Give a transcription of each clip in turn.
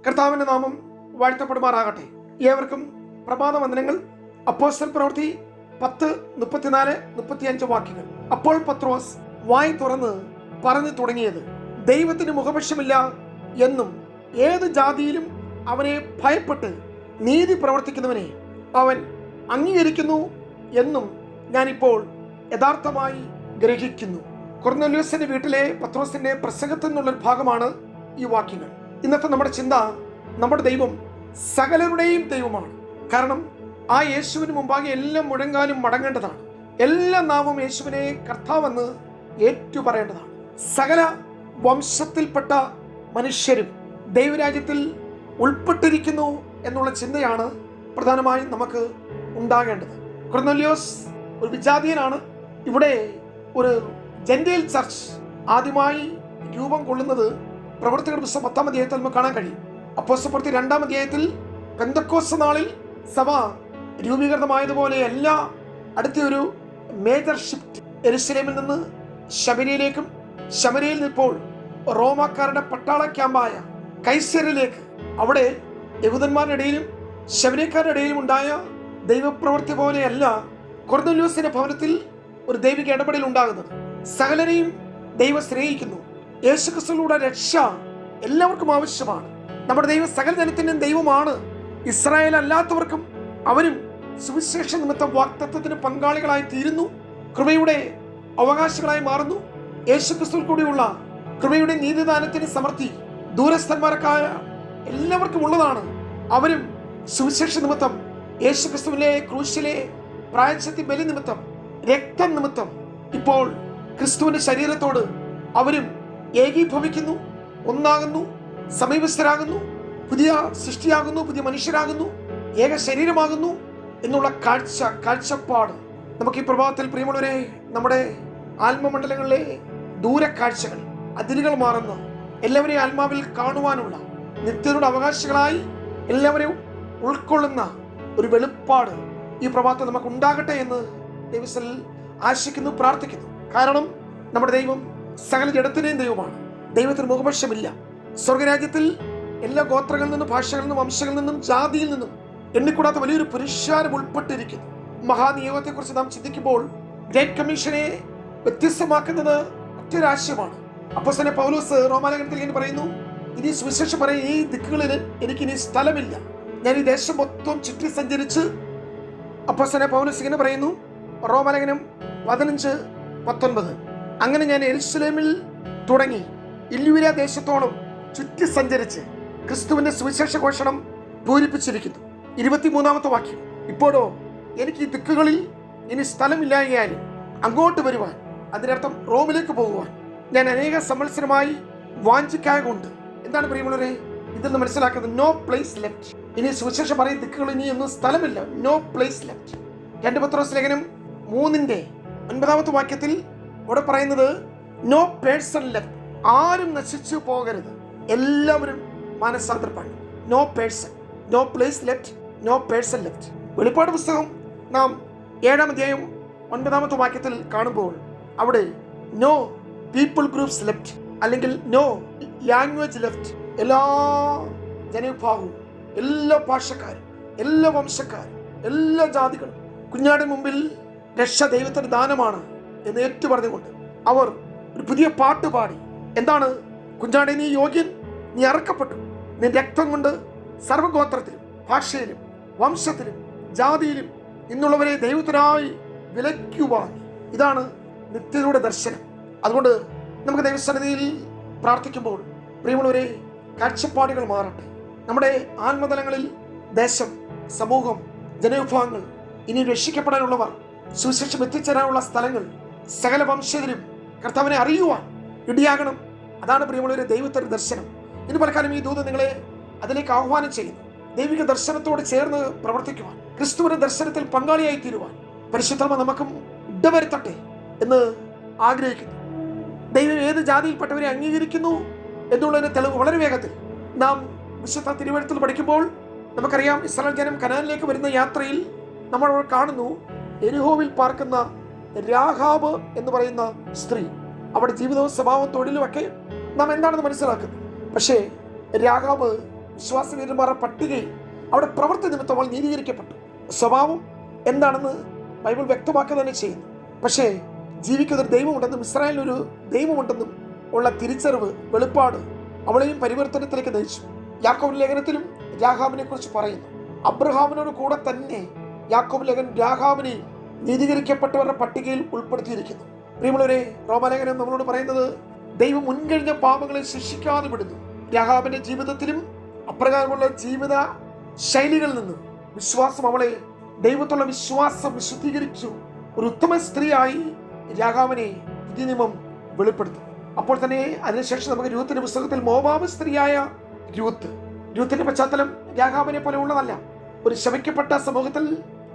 കർത്താവിന്റെ നാമം വാഴ്ത്തപ്പെടുമാറാകട്ടെ. ഏവർക്കും പ്രഭാത വന്ദനങ്ങൾ. അപ്പോസ്തല പ്രവൃത്തി 10:34-35 വാക്യങ്ങൾ. അപ്പോൾ പത്രോസ് വായ് തുറന്ന് പറഞ്ഞു തുടങ്ങിയത്, ദൈവത്തിന് മുഖപക്ഷമില്ല എന്നും ഏത് ജാതിയിലും അവനെ ഭയപ്പെട്ട് നീതി പ്രവർത്തിക്കുന്നവനെ അവൻ അംഗീകരിക്കുന്നു എന്നും ഞാനിപ്പോൾ യഥാർത്ഥമായി ഗ്രഹിക്കുന്നു. കൊർന്നേലിയോസിന്റെ വീട്ടിലെ പത്രോസിന്റെ പ്രസംഗത്തിൽ നിന്നുള്ളൊരു ഭാഗമാണ് ഈ വാക്യങ്ങൾ. ഇന്നത്തെ നമ്മുടെ ചിന്ത, നമ്മുടെ ദൈവം സകലരുടെയും ദൈവമാണ്. കാരണം ആ യേശുവിന് മുമ്പാകെ എല്ലാം മുഴങ്കാലും മടങ്ങേണ്ടതാണ്. എല്ലാ നാമവും യേശുവിനെ കർത്താവെന്ന് ഏറ്റുപറയേണ്ടതാണ്. സകല വംശത്തിൽപ്പെട്ട മനുഷ്യരും ദൈവരാജ്യത്തിൽ ഉൾപ്പെട്ടിരിക്കുന്നു എന്നുള്ള ചിന്തയാണ് പ്രധാനമായും നമുക്ക് ഉണ്ടാകേണ്ടത്. കൊർന്നേലിയോസ് ഒരു വിജാതീയനാണ്. ഇവിടെ ഒരു ജെന്റൈൽ ചർച്ച് ആദ്യമായി രൂപം കൊള്ളുന്നത് പ്രവർത്തികളുടെ പുസ്തകം 10-ാം അധ്യായത്തിൽ നമുക്ക് കാണാൻ കഴിയും. അപ്പോസ്തല പ്രവൃത്തി 2-ാം അധ്യായത്തിൽ പെന്തക്കോസ്ത് നാളിൽ സഭ രൂപീകൃതമായതുപോലെ എല്ലാ അടുത്ത ഒരു മേജർ ഷിഫ്റ്റ് യെരുശലേമിൽ നിന്ന് ശമരിയയിലേക്കും ശമരിയയിൽ നിന്ന് ഇപ്പോൾ റോമാക്കാരുടെ പട്ടാള ക്യാമ്പായ കൈസരിലേക്ക്, അവിടെ യഹൂദന്മാരുടെ ഇടയിലും ശമരിയക്കാരുടെ ഇടയിലും ഉണ്ടായ ദൈവപ്രവൃത്തി പോലെയല്ല കൊർന്നേലിയോസിന്റെ ഭവനത്തിൽ ഒരു ദൈവിക ഇടപെടൽ ഉണ്ടാകുന്നത്. സകലരെയും ദൈവം സ്നേഹിക്കുന്നു. യേശുക്രിസ്തുവിലൂടെ രക്ഷ എല്ലാവർക്കും ആവശ്യമാണ്. നമ്മുടെ ദൈവം സകല ജനത്തിൻ്റെയും ദൈവമാണ്. ഇസ്രായേൽ അല്ലാത്തവർക്കും അവരും സുവിശേഷ നിമിത്തം വാഗ്ദത്തത്തിന് പങ്കാളികളായി തീരുന്നു, കൃപയുടെ അവകാശികളായി മാറുന്നു. യേശുക്രിസ്തുവിൽ കൂടിയുള്ള കൃപയുടെ നീതിദാനത്തിന് സമൃദ്ധി ദൂരസ്ഥന്മാർക്കായ എല്ലാവർക്കും ഉള്ളതാണ്. അവരും സുവിശേഷ നിമിത്തം, യേശുക്രിസ്തുവിലെ ക്രൂശിലെ പ്രായശ്ചിത്ത ബലി നിമിത്തം, രക്തം നിമിത്തം ഇപ്പോൾ ക്രിസ്തുവിന്റെ ശരീരത്തോട് അവരും ഏകീഭവിക്കുന്നു, ഒന്നാകുന്നു, സമീപസ്ഥരാകുന്നു, പുതിയ സൃഷ്ടിയാകുന്നു, പുതിയ മനുഷ്യരാകുന്നു, ഏക ശരീരമാകുന്നു എന്നുള്ള കാഴ്ചപ്പാട് നമുക്ക് ഈ പ്രഭാതത്തിൽ പ്രിയമുള്ളവരെ, നമ്മുടെ ആത്മമണ്ഡലങ്ങളിലെ ദൂരക്കാഴ്ചകൾ, അതിരുകൾ മാറുന്ന എല്ലാവരെയും ആത്മാവിൽ കാണുവാനുള്ള നിത്യതയുടെ അവകാശികളായി എല്ലാവരെയും ഉൾക്കൊള്ളുന്ന ഒരു വെളിപ്പാട് ഈ പ്രഭാതത്തിൽ നമുക്ക് ഉണ്ടാകട്ടെ എന്ന് ദൈവത്തിൽ ആശിക്കുന്നു, പ്രാർത്ഥിക്കുന്നു. കാരണം നമ്മുടെ ദൈവം സകല ജഡത്തിന്റെയും ദൈവമാണ്. ദൈവത്തിന് മുഖപക്ഷമില്ല. സ്വർഗരാജ്യത്തിൽ എല്ലാ ഗോത്രങ്ങളിൽ നിന്നും, ഭാഷകളിൽ നിന്നും, വംശങ്ങളിൽ നിന്നും, ജാതിയിൽ നിന്നും എണ്ണിക്കൂടാത്ത വലിയൊരു പുരുഷാരം ഉൾപ്പെട്ടിരിക്കുന്നു. മഹാനിയോഗത്തെക്കുറിച്ച് നാം ചിന്തിക്കുമ്പോൾ ഗ്രേറ്റ് കമ്മീഷനെ വ്യത്യസ്തമാക്കുന്നത് ഒറ്റൊരാശയമാണ്. അപ്പോസ്തലൻ പൗലോസ് റോമാലേഖനത്തിൽ ഇങ്ങനെ പറയുന്നു, ഇനി സുവിശേഷം പറയും, ഈ ദിക്കുകളിൽ എനിക്കിനി സ്ഥലമില്ല, ഞാൻ ഈ ദേശം മൊത്തം ചുറ്റി സഞ്ചരിച്ച്. അപ്പോസ്തലൻ പൗലോസ് ഇങ്ങനെ പറയുന്നു, റോമാലേഖനം 15:19, അങ്ങനെ ഞാൻ യെരുശലേമിൽ തുടങ്ങി ഇല്യൂരിയ ദേശത്തോളം ചുറ്റി സഞ്ചരിച്ച് ക്രിസ്തുവിന്റെ സുവിശേഷ ഘോഷണം പൂരിപ്പിച്ചിരിക്കുന്നു. 23-ാമത്തെ വാക്യം, ഇപ്പോഴോ എനിക്ക് ഈ ദിക്കുകളിൽ ഇനി സ്ഥലമില്ലായാലും അങ്ങോട്ട് വരുവാൻ, അതിനർത്ഥം റോമിലേക്ക് പോകുവാൻ ഞാൻ അനേക സംവത്സരമായി വാഞ്ചിക്കായകൊണ്ട്. എന്താണ് പ്രിയമുള്ളവരെ ഇതിൽ നിന്ന് മനസ്സിലാക്കുന്നത്? No place left. ഇനി സുവിശേഷം പറയും ദിക്കുകൾ ഇനി ഒന്നും സ്ഥലമില്ല. No place left. 2 പത്രോസ് ലേഖനം 3-ാമത്തെ വാക്യത്തിൽ ഇവിടെ പറയുന്നത് നോ പേഴ്സൺ ലെഫ്റ്റ്. ആരും നശിച്ചു പോകരുത്, എല്ലാവരും മാനസാന്തരപ്പെടണം. No person, no place left, no person left. വെളിപ്പാട് പുസ്തകം നാം 7-ാം അധ്യായം 9-ാമത്തെ വാക്യത്തിൽ കാണുമ്പോൾ അവിടെ നോ പീപ്പിൾ ഗ്രൂപ്പ്സ് ലെഫ്റ്റ്, അല്ലെങ്കിൽ നോ ലാംഗ്വേജ് ലെഫ്റ്റ്. എല്ലാ ജനവിഭാഗവും, എല്ലാ ഭാഷക്കാരും, എല്ലാ വംശക്കാരും, എല്ലാ ജാതികളും കുഞ്ഞാടിന് മുമ്പിൽ രക്ഷ ദൈവത്തിന്റെ ദാനമാണ് എന്ന് ഏറ്റുപറഞ്ഞുകൊണ്ട് അവർ ഒരു പുതിയ പാട്ട് പാടി. എന്താണ്? കുഞ്ഞാടെ, നീ യോഗ്യൻ, നീ അറക്കപ്പെട്ടു, നീ രക്തം കൊണ്ട് സർവ്വഗോത്രത്തിലും ഭാഷയിലും വംശത്തിലും ജാതിയിലും ഇന്നുള്ളവരെ ദൈവത്തിനായി വിലയ്ക്കു വാങ്ങി. ഇതാണ് നിത്യതയുടെ ദർശനം. അതുകൊണ്ട് നമുക്ക് ദൈവസന്നിധിയിൽ പ്രാർത്ഥിക്കുമ്പോൾ പ്രിയമുള്ളവരെ, കാഴ്ചപ്പാടുകൾ മാറട്ടെ. നമ്മുടെ ആത്മതലങ്ങളിൽ ദേശം, സമൂഹം, ജനവിഭാഗങ്ങൾ, ഇനി രക്ഷിക്കപ്പെടാനുള്ളവർ, സുവിശേഷം എത്തിച്ചേരാനുള്ള സ്ഥലങ്ങൾ, സകല വംശജരും കർത്താവിനെ അറിയുവാൻ ഇടിയാകണം. അതാണ് പ്രിയമുള്ളവരെ ദൈവത്തിന്റെ ദർശനം. ഇന്ന് പലക്കാലം ഈ ദൂത് നിങ്ങളെ അതിലേക്ക് ആഹ്വാനം ചെയ്യുന്നു. ദൈവിക ദർശനത്തോട് ചേർന്ന് പ്രവർത്തിക്കുവാൻ, ക്രിസ്തുവിന്റെ ദർശനത്തിൽ പങ്കാളിയായി തീരുവാൻ പരിശുദ്ധാത്മാവ് നമുക്കും ഇടവരുത്തട്ടെ എന്ന് ആഗ്രഹിക്കുന്നു. ദൈവം ഏത് ജാതിയിൽപ്പെട്ടവരെ അംഗീകരിക്കുന്നു എന്നുള്ളതിന് തെളിവ് വളരെ വേഗത്തിൽ നാം വിശുദ്ധ തിരുവഴുത്തിൽ പഠിക്കുമ്പോൾ നമുക്കറിയാം. ഇസ്രായേൽ ജനം കനാനിലേക്ക് വരുന്ന യാത്രയിൽ നമ്മൾ കാണുന്നു, യെരിഹോവിൽ പാർക്കുന്ന രാഹാബ് എന്ന് പറയുന്ന സ്ത്രീ. അവിടെ ജീവിതവും സ്വഭാവവും തൊഴിലും ഒക്കെ നാം എന്താണെന്ന് മനസ്സിലാക്കുന്നു. പക്ഷേ രാഹാബ് വിശ്വാസവീരന്മാരുടെ പട്ടികയിൽ അവിടെ പ്രവൃത്തി നിമിത്തം അവൾ നീതീകരിക്കപ്പെട്ടു. സ്വഭാവം എന്താണെന്ന് ബൈബിൾ വ്യക്തമാക്കുക തന്നെ ചെയ്യുന്നു. പക്ഷേ ജീവിക്കുന്നൊരു ദൈവമുണ്ടെന്നും ഇസ്രായേലിനൊരു ദൈവമുണ്ടെന്നും ഉള്ള തിരിച്ചറിവ്, വെളിപ്പാട് അവളെയും പരിവർത്തനത്തിലേക്ക് നയിച്ചു. യാക്കോബ് ലേഖനത്തിലും രാഹാബിനെ കുറിച്ച് പറയുന്നു. അബ്രഹാമിനോട് കൂടെ തന്നെ യാക്കോബ് ലേഖനം രാഹാബിനെയും നീതീകരിക്കപ്പെട്ടവരുടെ പട്ടികയിൽ ഉൾപ്പെടുത്തിയിരിക്കുന്നു. പ്രിയമുള്ളവരെ, റോമാലേഖനം നമ്മളോട് പറയുന്നത് ദൈവം മുൻകഴിഞ്ഞ പാപങ്ങളെ ശിക്ഷിക്കാതെ വിടുന്നു. രാഹാബിന്റെ ജീവിതത്തിലും അപ്രകാരമുള്ള ജീവിത ശൈലികളിൽ നിന്ന് വിശ്വാസം അവളെ ദൈവത്തുള്ള വിശ്വാസം വിശുദ്ധീകരിച്ചു. ഒരു ഉത്തമ സ്ത്രീയായി രാഹാബിനെ പുതിയ നിയമം വെളിപ്പെടുത്തും. അപ്പോൾ തന്നെ അതിനുശേഷം നമുക്ക് രൂത്തിന്റെ പുസ്തകത്തിൽ മോവാബ് സ്ത്രീയായ രൂത്തിന്റെ പശ്ചാത്തലം രാഹാബിനെ പോലെ ഉള്ളതല്ല. ഒരു ശപിക്കപ്പെട്ട സമൂഹത്തിൽ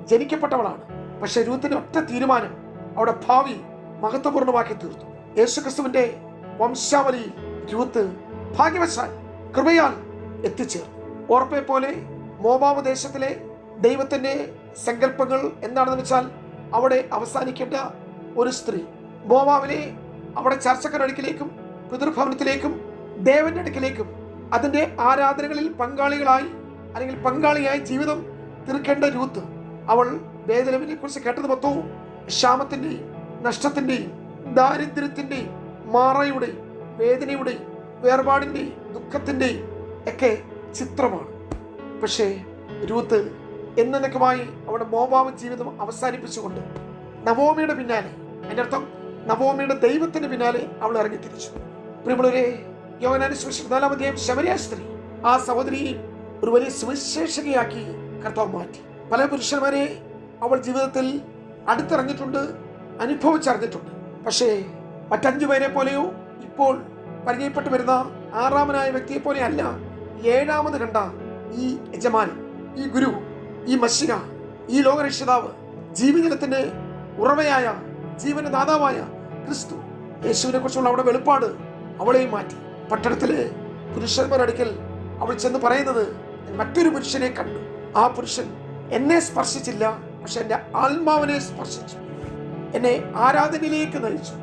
ജനിക്കപ്പെട്ടവളാണ്. പക്ഷെ രൂത്തിന്റെ ഒറ്റ തീരുമാനം അവിടെ ഭാവി മഹത്വപൂർണ്ണമാക്കി തീർത്തു. യേശുക്രിസ്തുവിന്റെ വംശാവലിയിൽ രൂത്ത് ഭാഗ്യവശാൽ കൃപയാൽ എത്തിച്ചേർന്നു. ഓർപ്പെ പോലെ മോവാബ് ദേശത്തിലെ ദൈവത്തിന്റെ സങ്കല്പങ്ങൾ എന്താണെന്ന് വെച്ചാൽ അവിടെ അവസാനിക്കേണ്ട ഒരു സ്ത്രീ. മോവാബിലെ അവിടെ ചർച്ചക്കാരടുക്കിലേക്കും പിതൃഭവനത്തിലേക്കും ദേവന്റെ അടുക്കിലേക്കും അതിന്റെ ആരാധനകളിൽ പങ്കാളിയായി ജീവിതം തീർക്കേണ്ട രൂത്ത്, അവൾ ബേഥലേമിനെ കുറിച്ച് കേട്ടത് മൊത്തവും ക്ഷാമത്തിന്റെയും നഷ്ടത്തിന്റെയും ദാരിദ്ര്യത്തിന്റെയും മാറയുടെയും വേദനയുടെയും വേർപാടിന്റെയും ദുഃഖത്തിന്റെയും ഒക്കെ ചിത്രമാണ്. പക്ഷേ രൂത്ത് എന്നേക്കുമായി അവളുടെ മോവാബ് ജീവിതം അവസാനിപ്പിച്ചുകൊണ്ട് നവോമിയുടെ പിന്നാലെ, എൻ്റെ അർത്ഥം നവോമിയുടെ ദൈവത്തിന് പിന്നാലെ അവൾ ഇറങ്ങിത്തിരിച്ചു. പ്രിയമുള്ളവരെ, യോഹന്നാന്റെ സുവിശേഷം 4-ാം അധ്യായം ശമരിയ സ്ത്രീ, ആ സഹോദരിയെ ഒരു വലിയ സുവിശേഷകയാക്കി കർത്താവ് മാറ്റി. പല പുരുഷന്മാരെ അവൾ ജീവിതത്തിൽ അടുത്തിറങ്ങിയിട്ടുണ്ട്, അനുഭവിച്ചറിഞ്ഞിട്ടുണ്ട്. പക്ഷേ മറ്റഞ്ചു പേരെ പോലെയോ ഇപ്പോൾ പരിചയപ്പെട്ടു വരുന്ന ആറാമനായ വ്യക്തിയെ പോലെ അല്ല ഏഴാമത് കണ്ട ഈ യജമാനൻ, ഈ ഗുരു, ഈ മശിഹ, ഈ ലോകരക്ഷിതാവ്, ജീവിതത്തിന്റെ ഉറവയായ ജീവന്റെ ദാതാവായ ക്രിസ്തു യേശുവിനെ കുറിച്ചുള്ള അവിടെ വെളിപ്പാട് അവളെയും മാറ്റി. പട്ടണത്തിലെ പുരുഷന്മാരടുക്കൽ അവൾ ചെന്ന് പറയുന്നത്, മറ്റൊരു പുരുഷനെ കണ്ടു. ആ പുരുഷൻ എന്നെ സ്പർശിച്ചില്ല, പക്ഷെ എൻ്റെ ആത്മാവിനെ സ്പർശിച്ചു, എന്നെ ആരാധനയിലേക്ക് നയിച്ചു.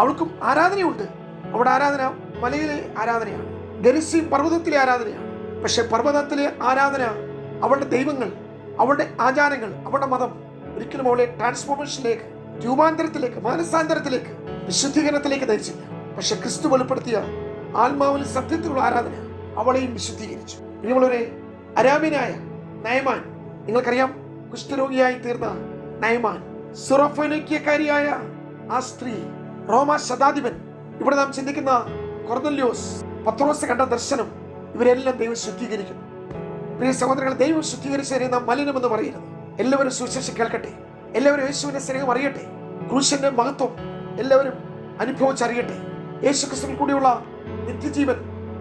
അവൾക്കും ആരാധനയുണ്ട്. അവിടെ ആരാധന മലയിലെ ആരാധനയാണ്, ഗരിസീം പർവ്വതത്തിലെ ആരാധനയാണ്. പക്ഷെ പർവ്വതത്തിലെ ആരാധന, അവളുടെ ദൈവങ്ങൾ, അവളുടെ ആചാരങ്ങൾ, അവളുടെ മതം ഒരിക്കലും അവളെ ട്രാൻസ്ഫോർമേഷനിലേക്ക്, രൂപാന്തരത്തിലേക്ക്, മാനസാന്തരത്തിലേക്ക്, വിശുദ്ധീകരണത്തിലേക്ക് നയിച്ചില്ല. പക്ഷെ ക്രിസ്തു വെളിപ്പെടുത്തിയ ആത്മാവിൽ സത്യത്തിലുള്ള ആരാധന അവളെയും വിശുദ്ധീകരിച്ചു. നിങ്ങളൊരു അരാമ്യനായ നയമാൻ, നിങ്ങൾക്കറിയാം, കുഷ്ഠരോഗിയായി തീർന്ന നയമാൻ, സുറഫോനിക്കക്കാരിയായ ആ സ്ത്രീ, റോമ ശതാധിപൻ, ഇവിടെ നാം ചിന്തിക്കുന്ന കൊർന്നല്യോസ്, പത്രോസ് കണ്ട ദർശനം, ഇവരെല്ലാം ദൈവം ശുദ്ധീകരിക്കുന്നു. പ്രിയ സഹോദരങ്ങൾ, ദൈവം ശുദ്ധീകരിച്ചതിനെ നാം മലിനമെന്ന് പറയരുത്. എല്ലാവരും സുവിശേഷം കേൾക്കട്ടെ, എല്ലാവരും യേശുവിന്റെ സ്നേഹം അറിയട്ടെ, ക്രൂശിന്റെ മഹത്വം എല്ലാവരും അനുഭവിച്ചറിയട്ടെ, യേശു ക്രിസ്തുവിൽ കൂടിയുള്ള നിത്യജീവൻ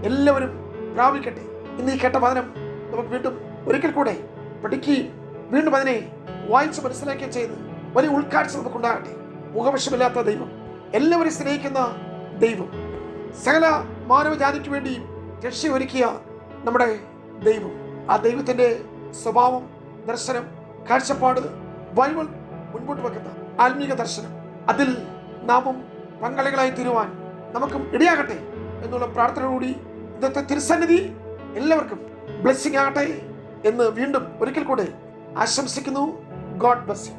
എല്ലാവരും പ്രാപിക്കട്ടെ. ഇന്ന് ഈ കേട്ട വചനം നമുക്ക് വീണ്ടും ഒരിക്കൽ കൂടെ പഠിക്കുകയും വീണ്ടും അതിനെ വായിച്ച് മനസ്സിലാക്കുകയും ചെയ്ത് വലിയ ഉൾക്കാഴ്ച നമുക്കുണ്ടാകട്ടെ. മുഖവശമില്ലാത്ത ദൈവം, എല്ലാവരും സ്നേഹിക്കുന്ന ദൈവം, സകല മാനവജാതിക്ക് വേണ്ടിയും രക്ഷ ഒരുക്കിയ നമ്മുടെ ദൈവം, ആ ദൈവത്തിന്റെ സ്വഭാവം, ദർശനം, കാഴ്ചപ്പാട് ബൈബിൾ മുൻപോട്ട് വെക്കുന്ന ആത്മീക ദർശനം, അതിൽ നാമും പങ്കാളികളായി തീരുവാൻ നമുക്കും ഇടയാകട്ടെ എന്നുള്ള പ്രാർത്ഥനയോടുകൂടി ഇന്നത്തെ തിരുസന്നിധി എല്ലാവർക്കും ബ്ലെസ്സിംഗ് ആകട്ടെ എന്ന് വീണ്ടും ഒരിക്കൽ കൂടെ ആശംസിക്കുന്നു. God bless you.